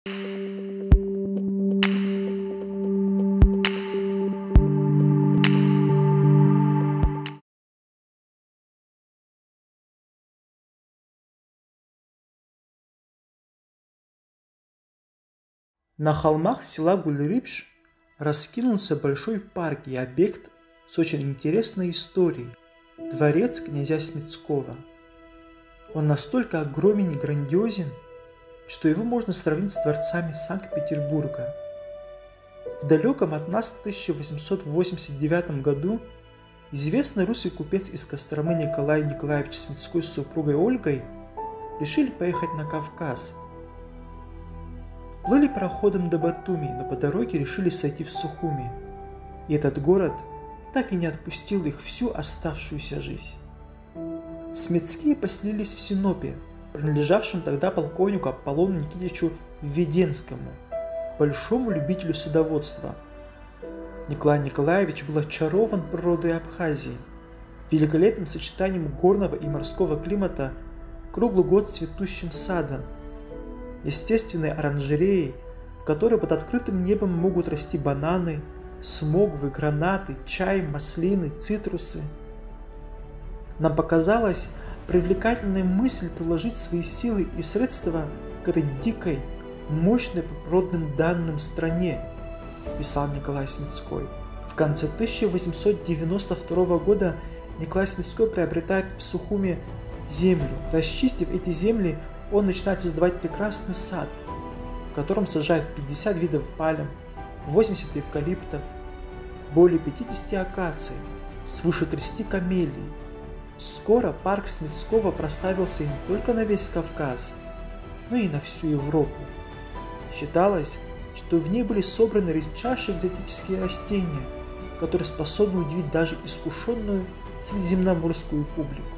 На холмах села Гулрипш раскинулся большой парк и объект с очень интересной историей – дворец князя Смитского. Он настолько огромен и грандиозен, что его можно сравнить с дворцами Санкт-Петербурга. В далеком от нас 1889 году известный русский купец из Костромы Николай Николаевич Смитской с супругой Ольгой решили поехать на Кавказ. Плыли пароходом до Батуми, но по дороге решили сойти в Сухуми. И этот город так и не отпустил их всю оставшуюся жизнь. Смитские поселились в Синопе, принадлежавшем тогда полковнику Аполлону Никитичу Введенскому, большому любителю садоводства. Николай Николаевич был очарован природой Абхазии, великолепным сочетанием горного и морского климата, круглый год цветущим садом, естественной оранжереей, в которой под открытым небом могут расти бананы, смоквы, гранаты, чай, маслины, цитрусы. Нам показалась привлекательная мысль приложить свои силы и средства к этой дикой, мощной по природным данным стране, писал Николай Смитской. В конце 1892 года Николай Смитской приобретает в Сухуми землю. Расчистив эти земли, он начинает создавать прекрасный сад, в котором сажают 50 видов пальм, 80 эвкалиптов, более 50 акаций, свыше 30 камелий. Скоро парк Смитского прославился не только на весь Кавказ, но и на всю Европу. Считалось, что в ней были собраны редчайшие экзотические растения, которые способны удивить даже искушенную средиземноморскую публику.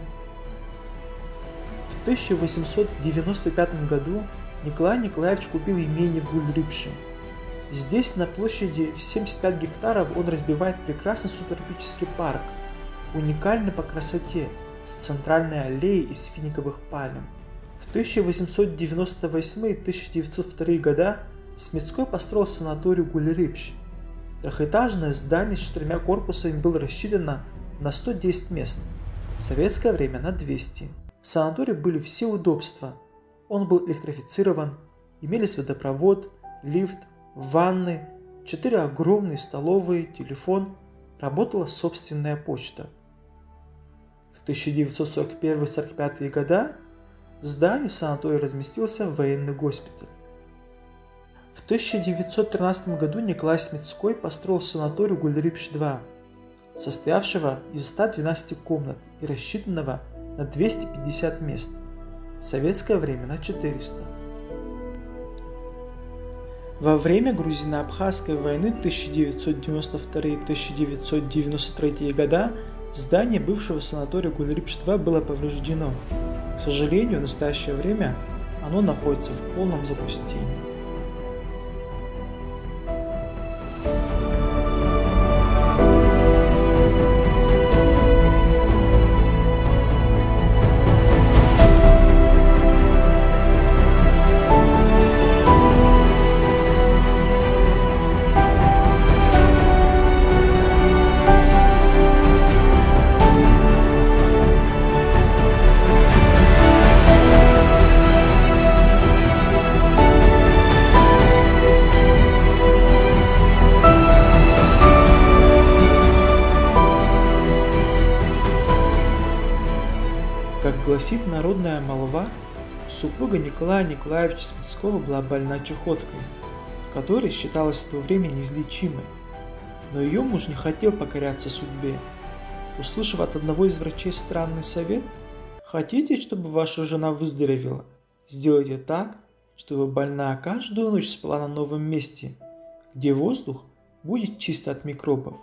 В 1895 году Николай Николаевич купил имение в Гулрипше. Здесь на площади в 75 гектаров он разбивает прекрасный субтропический парк, уникальный по красоте, с центральной аллеей из финиковых пальм. В 1898 и 1902 года Смитской построил санаторий Гулрипш. Трехэтажное здание с 4 корпусами было рассчитано на 110 мест, в советское время на 200. В санатории были все удобства. Он был электрифицирован, имелись водопровод, лифт, ванны, 4 огромные столовые, телефон, работала собственная почта. В 1941-1945 года в здании санатория разместился военный госпиталь. В 1913 году Николай Смитской построил санаторий Гулрипш-2, состоявшего из 112 комнат и рассчитанного на 250 мест, в советское время на 400. Во время Грузино-Абхазской войны 1992-1993 года здание бывшего санатория Гулрипш-2 было повреждено. К сожалению, в настоящее время оно находится в полном запустении. Как гласит народная молва, супруга Николая Николаевича Смитского была больна чахоткой, которая считалась в то время неизлечимой. Но ее муж не хотел покоряться судьбе. Услышав от одного из врачей странный совет: «Хотите, чтобы ваша жена выздоровела? Сделайте так, чтобы больная каждую ночь спала на новом месте, где воздух будет чист от микробов».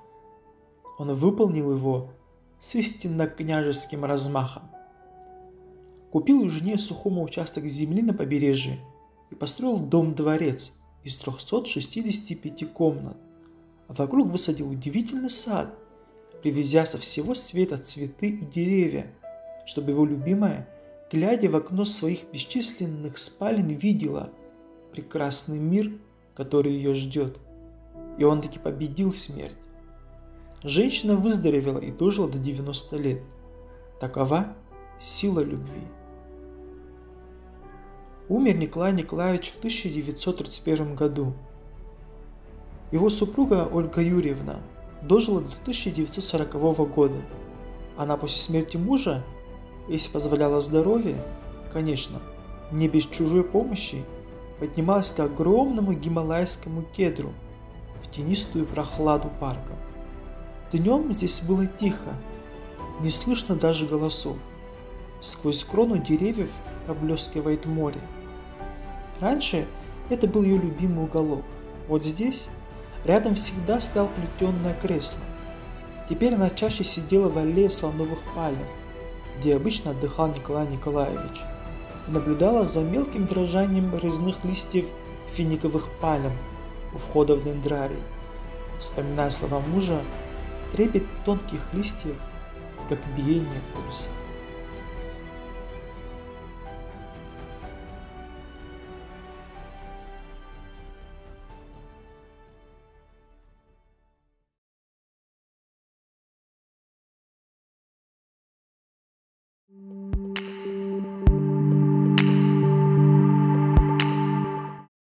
Он выполнил его с истинно княжеским размахом. Купил у жене Сухума участок земли на побережье и построил дом-дворец из 365 комнат, а вокруг высадил удивительный сад, привезя со всего света цветы и деревья, чтобы его любимая, глядя в окно своих бесчисленных спален, видела, прекрасный мир, который ее ждет. И он таки победил смерть. Женщина выздоровела и дожила до 90 лет. Такова сила любви. Умер Николай Николаевич в 1931 году. Его супруга Ольга Юрьевна дожила до 1940 года. Она после смерти мужа, если позволяло здоровье, конечно, не без чужой помощи, поднималась к огромному гималайскому кедру в тенистую прохладу парка. Днем здесь было тихо, не слышно даже голосов. Сквозь крону деревьев проблескивает море. Раньше это был ее любимый уголок. Вот здесь рядом всегда стоял плетеное кресло. Теперь она чаще сидела в аллее слоновых пальм, где обычно отдыхал Николай Николаевич, и наблюдала за мелким дрожанием резных листьев финиковых пальм у входа в дендрарий. Вспоминая слова мужа, трепет тонких листьев, как биение пульса.